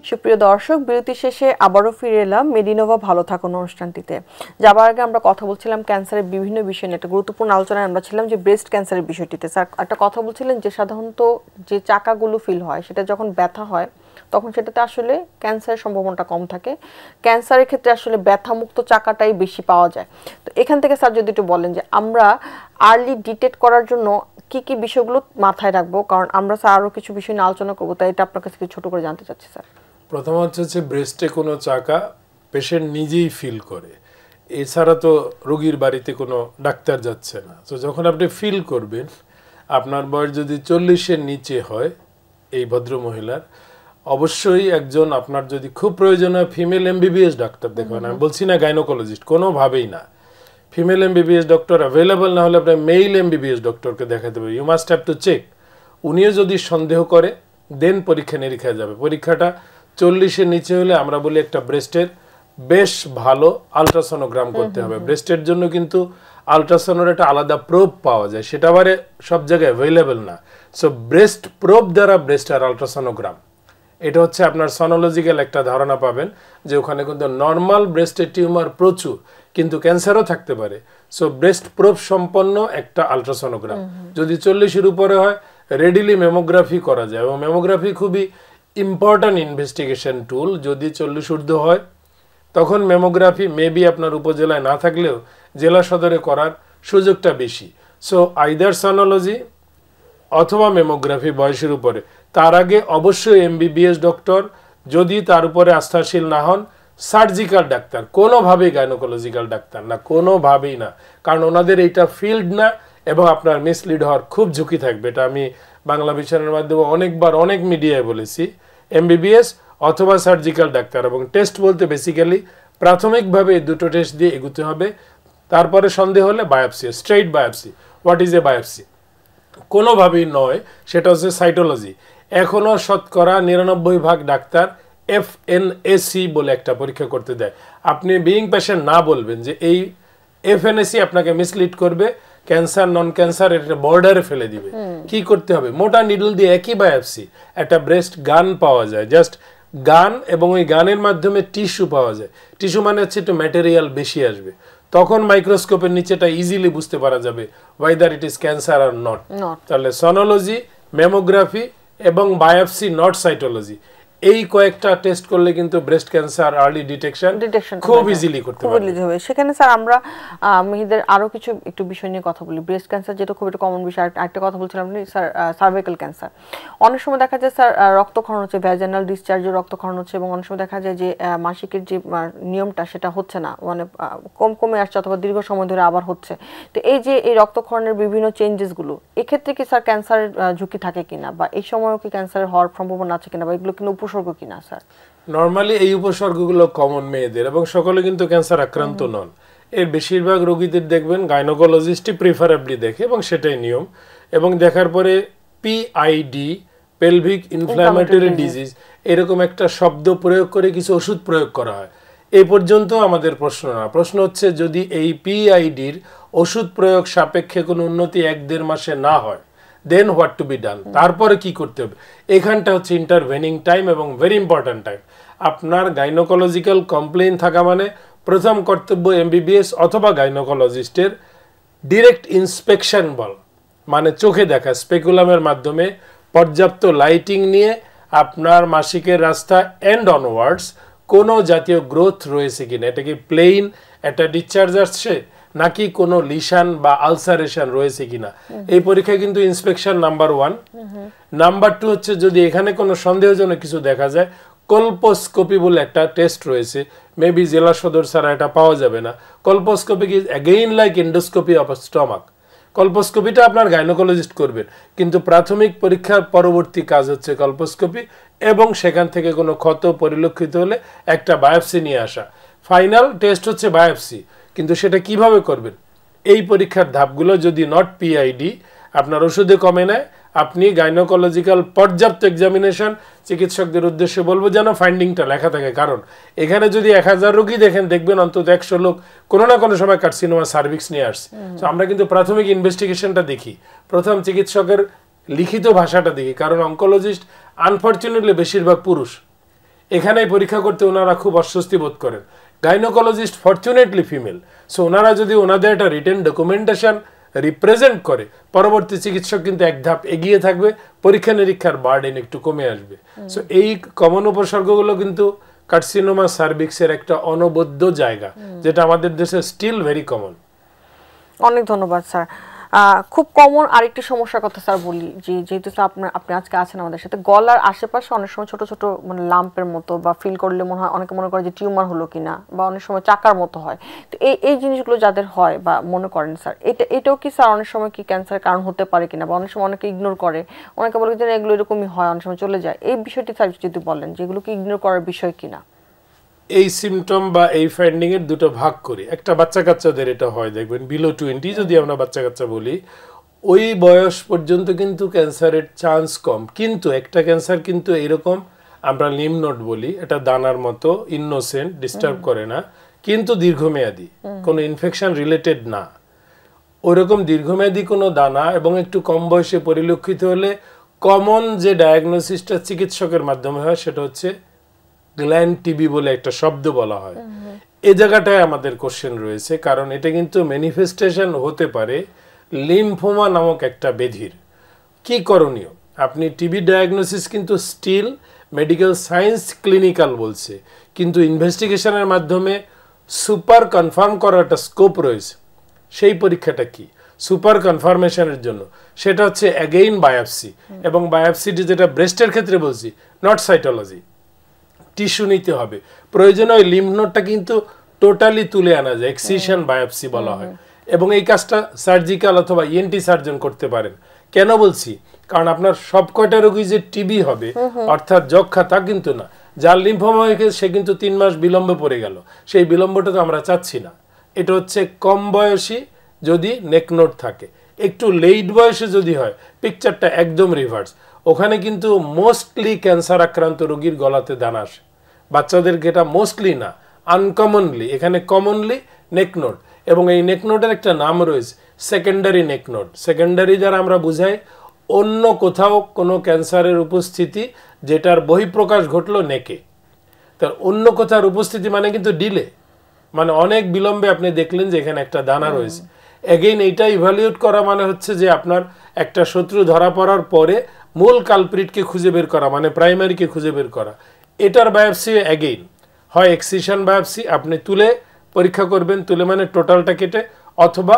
সুপ্রিয় দর্শক, বিরতি শেষে আবারও ফিরে এলাম মেডিনোভা ভালো থাকুন অনুষ্ঠানটিতে। যাবার আগে আমরা কথা বলছিলাম ক্যান্সারের বিভিন্ন বিষয় নিয়ে, একটা গুরুত্বপূর্ণ আলোচনায় আমরা ছিলাম যে ব্রেস্ট ক্যান্সারের বিষয়টিতে। স্যার একটা কথা বলছিলেন যে সাধারণত যে চাকাগুলো ফিল হয় সেটা যখন ব্যথা হয় তখন সেটাতে আসলে ক্যান্সারের সম্ভাবনাটা কম থাকে, ক্যান্সারের ক্ষেত্রে আসলে ব্যথামুক্ত চাকাটাই বেশি পাওয়া যায়। তো এখান থেকে স্যার যদি একটু বলেন যে আমরা আর্লি ডিটেক্ট করার জন্য কি কি বিষয়গুলো মাথায় রাখবো, কারণ আমরা স্যার আরও কিছু বিষয় নিয়ে আলোচনা করবো, তাই এটা আপনার কাছে ছোট করে জানতে চাচ্ছি স্যার। প্রথম হচ্ছে ব্রেস্টে কোনো চাকা পেশেন্ট নিজেই ফিল করে, এছাড়া তো রোগীর বাড়িতে কোনো ডাক্তার যাচ্ছে না। তো যখন আপনি ফিল করবেন, আপনার বয়স যদি 40-এর নিচে হয় এই ভদ্র মহিলার, অবশ্যই একজন আপনার যদি খুব প্রয়োজন হয় ফিমেল এমবিবিএস ডাক্তার দেখাবেন। আমি বলছি না গাইনোকোলজিস্ট, কোনোভাবেই না। ফিমেল এমবিবিএস ডক্টর অ্যাভেলেবল না হলে আপনার মেল এমবিবিএস ডক্টরকে দেখাতে হবে। You must have to check. উনিও যদি সন্দেহ করে দেন পরীক্ষা নিরীক্ষায় যাবে। পরীক্ষাটা 40-এর নিচে হলে আমরা বলি একটা ব্রেস্টের বেশ ভালো আলট্রাসোনোগ্রাম করতে হবে। ব্রেস্টের জন্য কিন্তু আলট্রাসোনোর একটা আলাদা প্রোব পাওয়া যায়, সেটা আবার সব জায়গায় অ্যাভেলেবেল না। সো ব্রেস্ট প্রোব দ্বারা ব্রেস্ট আর আলট্রাসোনোগ্রাম, এটা হচ্ছে আপনার সনোলজিক্যাল একটা ধারণা পাবেন যে ওখানে কিন্তু নর্মাল ব্রেস্টের টিউমার প্রচুর, কিন্তু ক্যান্সারও থাকতে পারে। সো ব্রেস্ট প্রোব সম্পন্ন একটা আলট্রাসোনোগ্রাম যদি 40-এর উপরে হয় রেডিলি মেমোগ্রাফি করা যায়, এবং মেমোগ্রাফি খুবই ইম্পর্ট্যান্ট ইনভেস্টিগেশন টুল। যদি 40 ঊর্ধ্ব হয় তখন মেমোগ্রাফি মেবি আপনার উপজেলায় না থাকলেও জেলা সদরে করার সুযোগটা বেশি। সো আইদার সনোলজি অথবা মেমোগ্রাফি বয়সের উপরে। তার আগে অবশ্যই এমবিবিএস ডক্টর, যদি তার উপরে আস্থাশীল না হন সার্জিক্যাল ডাক্তার, কোনোভাবেই গাইনোকোলজিক্যাল ডাক্তার না, কোনোভাবেই না, কারণ ওনাদের এইটা ফিল্ড না এবং আপনার মিসলিড হওয়ার খুব ঝুঁকি থাকবে। এটা আমি বাংলা ভিশনের মাধ্যমে অনেকবার অনেক মিডিয়ায় বলেছি। এমবিবিএস অথবা সার্জিক্যাল ডাক্তার, এবং টেস্ট বলতে বেসিক্যালি প্রাথমিকভাবে এই দুটো টেস্ট দিয়ে এগুতে হবে। তারপরে সন্দেহ হলে biopsy, straight biopsy. What is a biopsy? কোনোভাবেই নয়, সেটা হচ্ছে সাইটোলজি। এখনও শতকরা 99% ডাক্তার FNAC বলে একটা পরীক্ষা করতে দেয়। আপনি বিইং পেশেন্ট না বলবেন যে এই FNAC আপনাকে মিসলিড করবে, ক্যান্সার নন ক্যান্সার এটা বর্ডারে ফেলে দিবে। কি করতে হবে? মোটা নিডল দিয়ে একই বায়োপসি একটা ব্রেস্ট গান পাওয়া যায়, জাস্ট গান, এবং ওই গানের মাধ্যমে টিস্যু পাওয়া যায়। টিস্যু মানে হচ্ছে একটু ম্যাটেরিয়াল বেশি আসবে, তখন মাইক্রোস্কোপের নিচেটা ইজিলি বুঝতে পারা যাবে weather it is cancer are not. তাহলে সনোলজি, মেমোগ্রাফি এবং বায়োপসি, নট সাইটোলজি, এই কয়েকটা টেস্ট করলে কিন্তু ব্রেস্ট ক্যান্সার আর্লি ডিটেকশন খুব ইজিলি করতে পারবে। সেখানে স্যার আমরা মেয়েদের আরো কিছু একটু বিষয় নিয়ে কথা বলি। ব্রেস্ট ক্যান্সার যেটা খুব একটা কমন বিষয়, আরেকটা কথা বলছিলাম স্যার সার্ভাইকাল ক্যান্সার। অনেক সময় দেখা যায় স্যার রক্তক্ষরণ হচ্ছে, ভ্যাজাইনাল ডিসচার্জে রক্তক্ষরণ হচ্ছে, এবং অনেক সময় দেখা যায় যে মাসিকের যে নিয়মটা সেটা হচ্ছে না, মানে কমে আসছে অথবা দীর্ঘ সময় ধরে আবার হচ্ছে। তো এই যে এই রক্তক্ষরণের বিভিন্ন চেঞ্জেসগুলো, এক্ষেত্রে কি স্যার ক্যান্সারের ঝুঁকি থাকে কিনা, বা এই সময়ও কি ক্যান্সারের হওয়ার সম্ভাবনা আছে কিনা, বা এগুলো কিন্তু উপসর্গ কিনা স্যার? নরমালি এই উপসর্গগুলো কমন মেয়েদের, এবং সকলে কিন্তু ক্যান্সার আক্রান্ত নন। এর বেশিরভাগ রোগীদের দেখবেন গাইনোকোলজিস্টই প্রিফারেবলি দেখে, এবং সেটাই নিয়ম। এবং দেখার পরে PID, পেলভিক ইনফ্ল্যামেটরি ডিজিজ, এরকম একটা শব্দ প্রয়োগ করে কিছু ওষুধ প্রয়োগ করা হয়। এই পর্যন্ত আমাদের প্রশ্ন না। প্রশ্ন হচ্ছে যদি এই PIDর ওষুধ প্রয়োগ সাপেক্ষে কোনো উন্নতি 1-1.5 মাসে না হয়, দেন হোয়াট টু বি ডান, তারপরে কি করতে হবে? এখানটা হচ্ছে ইন্টারভেনিং টাইম এবং ভেরি ইম্পর্ট্যান্ট টাইম। আপনার গাইনোকোলজিক্যাল কমপ্লেইন থাকা মানে প্রথম কর্তব্য এমবিবিএস অথবা গাইনোকোলজিস্টের ডিরেক্ট ইন্সপেকশন বল, মানে চোখে দেখা স্পেকুলামের মাধ্যমে পর্যাপ্ত লাইটিং নিয়ে আপনার মাসিকের রাস্তা এন্ড অনওয়ার্ডস কোনো জাতীয় গ্রোথ রয়েছে কিনা, এটা কি প্লেইন একটা ডিসচার্জ আসছে নাকি কোনো লিশন বা আলসারেশন রয়েছে কিনা, এই পরীক্ষায় কিন্তু ইন্সপেকশন নাম্বার 1। নাম্বার 2 হচ্ছে যদি এখানে কোনো সন্দেহজনক কিছু দেখা যায়, কল্পোস্কোপি বলে একটা টেস্ট রয়েছে, মেবি জেলা সদর ছাড়া এটা পাওয়া যাবে না। Colposcopy is again like endoscopy of stomach. কল্পোস্কোপিটা আপনার গাইনোকোলজিস্ট করবেন, কিন্তু প্রাথমিক পরীক্ষার পরবর্তী কাজ হচ্ছে কল্পোস্কোপি, এবং সেখান থেকে কোনো ক্ষত পরিলক্ষিত হলে একটা বায়োপসি নিয়ে আসা। ফাইনাল টেস্ট হচ্ছে বায়োপসি, কিন্তু সেটা কিভাবে করবেন? এই পরীক্ষার ধাপগুলো যদি নট PID আপনার ওষুধে কমে নেয়, আপনি গাইনোকোলজিক্যাল পর্যাপ্ত এক্সামিনেশন, চিকিৎসকদের উদ্দেশ্যে বলবো যেন ফাইন্ডিংটা লেখা থাকে। কারণ এখানে যদি 1000 রোগী দেখেন, দেখবেন অন্তত 100 লোক কোনো না কোনো সময় কার্সিনোমা সার্ভিক্স নিয়ে আসছে। তো আমরা কিন্তু প্রাথমিক ইনভেস্টিগেশনটা দেখি, প্রথম চিকিৎসকের লিখিত ভাষাটা দেখি, কারণ অনকোলজিস্ট আনফর্চুনেটলি বেশিরভাগ পুরুষ। এখানে পরীক্ষা করতে ওনারা খুব অস্বস্তি বোধ করেন। গাইনোকোলজিস্ট ফরচুনেটলি ফিমেল, সো ওনারা যদি ওনাদের একটা রিটেন ডকুমেন্টেশন রিপ্রেজেন্ট করে, পরবর্তী চিকিৎসক কিন্তু এক ধাপ এগিয়ে থাকবে, পরীক্ষা নিরীক্ষার বার্ডেন একটু কমে আসবে। সো এই কমন উপসর্গগুলো কিন্তু কার্সিনোমা সার্ভিক্সের একটা অনবদ্য জায়গা, যেটা আমাদের দেশে স্টিল ভেরি কমন। অনেক ধন্যবাদ স্যার। খুব কমন আরেকটি সমস্যার কথা স্যার বলি, যে যেহেতু আপনি আজকে আছেন আমাদের সাথে, গলার আশেপাশে অনেক সময় ছোট ছোট মানে লাম্পের মতো, বা ফিল করলে মনে হয়, অনেকে মনে করে যে টিউমার হলো কিনা, বা অনেক সময় চাকার মতো হয়। তো এই জিনিসগুলো যাদের হয় বা মনে করেন স্যার, এটাও কি স্যার অনেক সময় কি ক্যান্সারের কারণ হতে পারে কিনা, বা অনেক সময় অনেকে ইগনোর করে, অনেকে বলে যে এগুলো এরকমই হয়, অনেক সময় চলে যায়, এই বিষয়টি স্যার যদি বলেন যে এগুলো কি ইগনোর করার বিষয় কিনা? এই সিমটম বা এই ফাইন্ডিং এর দুটো ভাগ করি। একটা বাচ্চা কাচ্চাদের এটা হয়, দেখবেন বিলো 20 যদি আমরা বাচ্চা কাচ্চা বলি, ওই বয়স পর্যন্ত কিন্তু ক্যান্সারের চান্স কম। কিন্তু একটা ক্যান্সার কিন্তু এইরকম, আমরা লিম নোড বলি, এটা দানার মতো ইনোসেন্ট, ডিস্টার্ব করে না, কিন্তু দীর্ঘমেয়াদী, কোনো ইনফেকশন রিলেটেড না। ওইরকম দীর্ঘমেয়াদী কোনো দানা এবং একটু কম বয়সে পরিলক্ষিত হলে কমন যে ডায়াগনোসিসটা চিকিৎসকের মাধ্যমে হয়, সেটা হচ্ছে গ্ল্যান্ড টিবি বলে একটা শব্দ বলা হয়। এই জায়গাটায় আমাদের কোশ্চেন রয়েছে, কারণ এটা কিন্তু ম্যানিফেস্টেশন হতে পারে লিম্ফোমা নামক একটা ব্যাধির। কি করণীয়? আপনি টিবি ডায়াগনোসিস কিন্তু স্টিল মেডিকেল সায়েন্স ক্লিনিক্যাল বলছে, কিন্তু ইনভেস্টিগেশনের মাধ্যমে সুপার কনফার্ম করার একটা স্কোপ রয়েছে। সেই পরীক্ষাটা কি সুপার কনফার্মেশনের জন্য? সেটা হচ্ছে অ্যাগেইন বায়োপসি, এবং বায়োপসিটি যেটা ব্রেস্টের ক্ষেত্রে বলছি, নট সাইটোলজি। টিস্যু নিতে হবে, প্রয়োজনে ওই লিম্ফ নোডটা কিন্তু টোটালি তুলে আনা যায়, এক্সিশন বায়োপসি বলা হয়, এবং এই কাজটা সার্জিক্যাল অথবা ইএনটি সার্জন করতে পারেন। কেন বলছি? কারণ আপনার সব কয়টা রোগী যে টিবি হবে অর্থাৎ যক্ষা তা কিন্তু না। যার লিম্ফোমা হয়েছে সে কিন্তু 3 মাস বিলম্বে পড়ে গেল, সেই বিলম্বটা তো আমরা চাচ্ছি না। এটা হচ্ছে কম বয়সী যদি নেক নোড থাকে, একটু লেট বয়সে যদি হয় পিকচারটা একদম রিভার্স। ওখানে কিন্তু মোস্টলি ক্যান্সার আক্রান্ত রোগীর গলাতে দানা আসে, বাচ্চাদেরকে এটা মোস্টলি না আনকমনলি, এখানে কমনলি নেক নোড, এবং এই নেক নোডের একটা নাম রয়েছে সেকেন্ডারি নেক নোড। সেকেন্ডারি দ্বারা আমরা বুঝাই অন্য কোথাও কোনো ক্যান্সারের উপস্থিতি যেটার বহিঃপ্রকাশ ঘটলো নেকে। তার অন্য কোথার উপস্থিতি মানে কিন্তু ডিলে, মানে অনেক বিলম্বে আপনি দেখলেন যে এখানে একটা দানা রয়েছে। এগেইন এইটা ইভ্যালুয়েট করা মানে হচ্ছে যে আপনার একটা শত্রু ধরা পড়ার পরে মূল কালপ্রিটকে খুঁজে বের করা, মানে প্রাইমারিকে খুঁজে বের করা। এটার বায়োপসি এগেইন হয় এক্সিশন বায়োপসি, আপনি তুলে পরীক্ষা করবেন, তুলে মানে টোটালটা কেটে, অথবা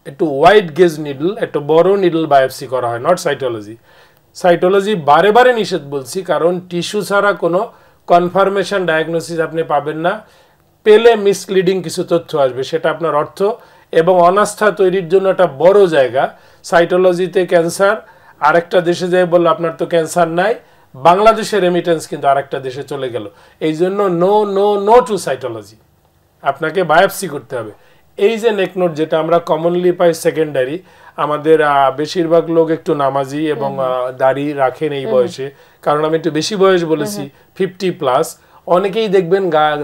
একটু ওয়াইড গেজ নিডল, একটু বড় নিডল বায়োপসি করা হয়, নট সাইটোলজি। সাইটোলজি বারে বারে নিষেধ বলছি, কারণ টিস্যু ছাড়া কোনো কনফার্মেশন ডায়াগনোসিস আপনি পাবেন না। পেলে মিসলিডিং কিছু তথ্য আসবে, সেটা আপনার অর্থ এবং অনাস্থা তৈরির জন্য একটা বড় জায়গা। সাইটোলজিতে ক্যান্সার আরেকটা দেশে যায় বললো আপনার তো ক্যান্সার নাই, বাংলাদেশের রেমিটেন্স কিন্তু আরেকটা দেশে চলে গেল। এই জন্য no no no to cytology, আপনাকে বায়োপসি করতে হবে। এই যে নেক নোড যেটা আমরা কমনলি পাই সেকেন্ডারি, আমাদের বেশিরভাগ লোক একটু নামাজি এবং দাড়ি রাখেন এই বয়সে, কারণ আমি একটু বেশি বয়স বলেছি 50+। অনেকেই দেখবেন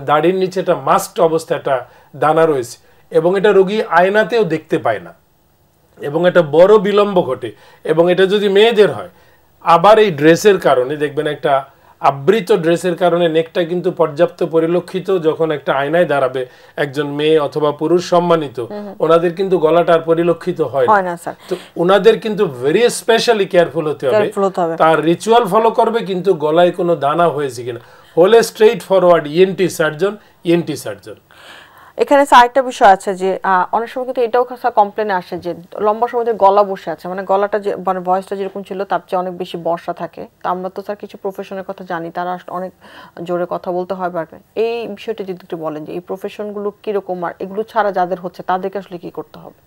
দাড়ির নিচে একটা মাস্ট অবস্থা একটা দানা রয়েছে, এবং এটা রোগী আয়নাতেও দেখতে পায় না, এবং এটা বড় বিলম্ব ঘটে। এবং এটা যদি মেয়েদের হয়, আবার এই ড্রেসের কারণে দেখবেন একটা আবৃত ড্রেসের কারণে নেকটা কিন্তু পর্যাপ্ত পরিলক্ষিত, যখন একটা আয়নায় দাঁড়াবে একজন মেয়ে অথবা পুরুষ সম্মানিত, ওনাদের কিন্তু গলাটা আর পরিলক্ষিত হয় না। তো ওনাদের কিন্তু ভেরি স্পেশালি কেয়ারফুল হতে হবে, তার রিচুয়াল ফলো করবে, কিন্তু গলায় কোনো দানা হয়েছে কিনা হলে স্ট্রেইট ফরওয়ার্ড ইএনটি সার্জন। এখানে আরেকটা বিষয় আছে যে অনেক সময় কিন্তু এটাও কমপ্লেন আসে যে লম্বা সময় ধরে গলা বসে আছে, মানে গলাটা যে মানে ভয়েসটা যেরকম ছিল তার চেয়ে অনেক বেশি বর্ষা থাকে। তো আমরা তো স্যার কিছু প্রফেশনের কথা জানি, তারা অনেক জোরে কথা বলতে হয়, বাট এই বিষয়টা যদি একটু বলেন যে এই প্রফেশনগুলো কিরকম, আর এগুলো ছাড়া যাদের হচ্ছে তাদেরকে আসলে কি করতে হবে?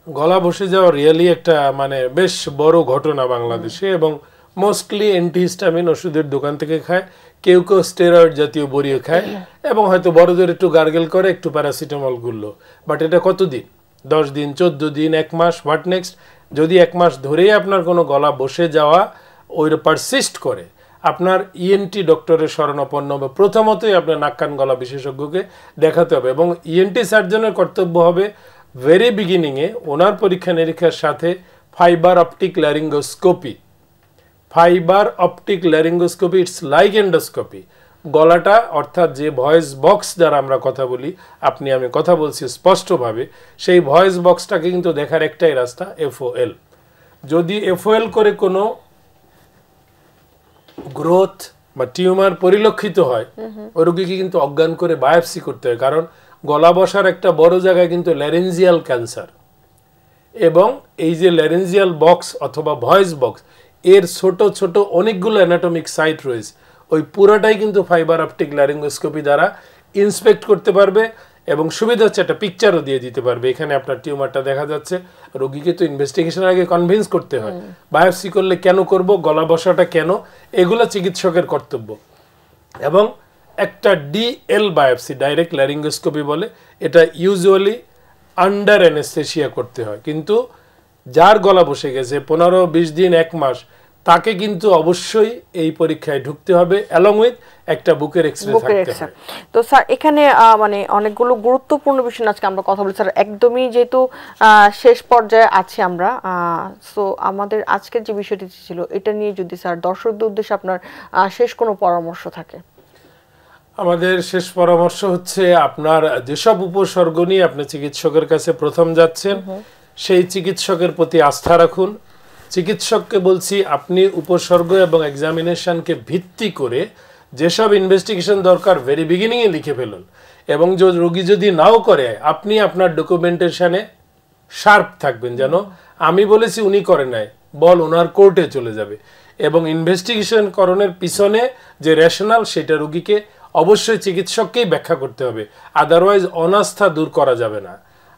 গলা বসে যাওয়া রিয়েলি একটা মানে বেশ বড় ঘটনা বাংলাদেশে, এবং মোস্টলি অ্যান্টিহিস্টামিন ওষুধের দোকান থেকে খায়, কেউ কেউ স্টেরয়েড জাতীয় বড়িও খায়, এবং হয়তো বড়দের একটু গার্গেল করে, একটু প্যারাসিটামল গুলো। বাট এটা কতদিন? 10 দিন, 14 দিন, 1 মাস, হোয়াট নেক্সট? যদি 1 মাস ধরেই আপনার কোনো গলা বসে যাওয়া ওই পারসিস্ট করে, আপনার ইএনটি ডক্টরের শরণাপন্ন হবে। প্রথমতই আপনার নাক কান গলা বিশেষজ্ঞকে দেখাতে হবে, এবং ইএনটি সার্জনের কর্তব্য হবে ভেরি বিগিনিংয়ে ওনার পরীক্ষা নিরীক্ষার সাথে fibre optic laryngoscopy. It's like endoscopy. গলাটা অর্থাৎ যে ভয়েস বক্স দ্বারা আমরা কথা বলি, আপনি আমি কথা বলছি স্পষ্টভাবে, সেই ভয়েস বক্সটাকে কিন্তু দেখার একটাই রাস্তা, FOL। যদি FOL করে কোনো গ্রোথ বা টিউমার পরিলক্ষিত হয়, ওই রোগীকে কিন্তু অজ্ঞান করে বায়োপসি করতে হয়, কারণ গলা বসার একটা বড় জায়গায় কিন্তু ল্যারেঞ্জিয়াল ক্যান্সার, এবং এই যে ল্যারেঞ্জিয়াল বক্স অথবা ভয়েস বক্স এর ছোট ছোট অনেকগুলো অ্যানাটমিক সাইট রয়েছে, ওই পুরোটাই কিন্তু ফাইবার অপটিক ল্যারিঙ্গোস্কোপি দ্বারা ইন্সপেক্ট করতে পারবে, এবং সুবিধা হচ্ছে একটা পিকচারও দিয়ে দিতে পারবে, এখানে আপনার টিউমারটা দেখা যাচ্ছে। রোগীকে তো ইনভেস্টিগেশনের আগে কনভিন্স করতে হয়, বায়োপসি করলে কেন করব, গলা বসাটা কেন, এগুলো চিকিৎসকের কর্তব্য। এবং একটা DL বায়োপসি, ডাইরেক্ট ল্যারিঙ্গোস্কোপি বলে, এটা ইউজুয়ালি আন্ডার অ্যানেস্থেসিয়া করতে হয়, কিন্তু যার গলা বসে গেছে 15-20 দিন, 1 মাস, তাকে কিন্তু অবশ্যই এই পরীক্ষায় ঢুকতে হবে, অ্যালং উইথ একটা বুকের এক্সরে থাকতে হবে। তো স্যার এখানে মানে অনেকগুলো গুরুত্বপূর্ণ বিষয় আজকে আমরা কথা বলি স্যার, একদমই যেহেতু শেষ পর্যায়ে আছি আমরা, সো আমাদের আজকের যে বিষয়টি ছিল এটা নিয়ে যদি স্যার দর্শকদের উদ্দেশ্যে আপনার শেষ কোনো পরামর্শ থাকে। আমাদের শেষ পরামর্শ হচ্ছে আপনার যেসব উপসর্গ নিয়ে আপনি চিকিৎসকের কাছে প্রথম যাচ্ছেন সেই চিকিৎসকের প্রতি আস্থা রাখুন। চিকিৎসককে বলছি আপনি উপসর্গ এবং এক্সামিনেশনকে ভিত্তি করে যেসব ইনভেস্টিগেশন দরকার ভেরি বিগিনিংয়ে লিখে ফেলুন, এবং রোগী যদি নাও করে আপনি আপনার ডকুমেন্টেশনে শার্প থাকবেন, যেন আমি বলেছি উনি করে নাই, বল ওনার কোর্টে চলে যাবে। এবং ইনভেস্টিগেশন করণের পিছনে যে রেশনাল সেটা রোগীকে অবশ্যই চিকিৎসককেই ব্যাখ্যা করতে হবে, আদারওয়াইজ অনাস্থা দূর করা যাবে না।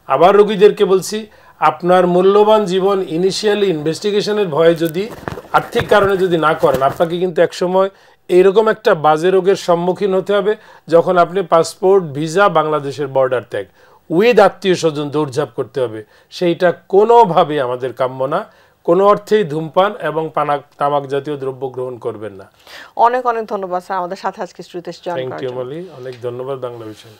আবার রোগীদেরকে বলছি আপনার মূল্যবান জীবন ইনিশিয়ালি ইনভেস্টিগেশনের ভয়ে যদি আর্থিক কারণে যদি না করেন, আপনাকে কিন্তু একসময় এইরকম একটা বাজে রোগের সম্মুখীন হতে হবে যখন আপনি পাসপোর্ট ভিসা বাংলাদেশের বর্ডার ত্যাগ উইথ আত্মীয় স্বজন দৌড়ঝাঁপ করতে হবে। সেইটা কোনোভাবে আমাদের কাম্য না। কোনো অর্থেই ধূমপান এবং তামাক জাতীয় দ্রব্য গ্রহণ করবেন না। অনেক অনেক ধন্যবাদ স্যার আমাদের সাথে আজকে স্টুডিওতে জয়েন করার জন্য। থ্যাংক ইউ মালি, অনেক ধন্যবাদ বাংলা ভিশন।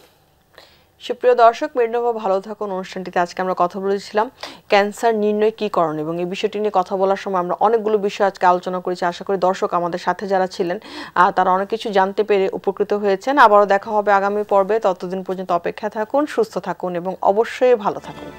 সুপ্রিয় দর্শক, মেডিনোভা ভালো থাকুন অনুষ্ঠানটিতে আজকে আমরা কথা বলেছিলাম ক্যান্সার নির্ণয় কি করণ, এবং এই বিষয়টি নিয়ে কথা বলার সময় আমরা অনেকগুলো বিষয় আজকে আলোচনা করেছি। আশা করি দর্শক আমাদের সাথে যারা ছিলেন তারা অনেক কিছু জানতে পেরে উপকৃত হয়েছেন। আবারও দেখা হবে আগামী পর্বে, ততদিন পর্যন্ত অপেক্ষা থাকুন, সুস্থ থাকুন এবং অবশ্যই ভালো থাকুন।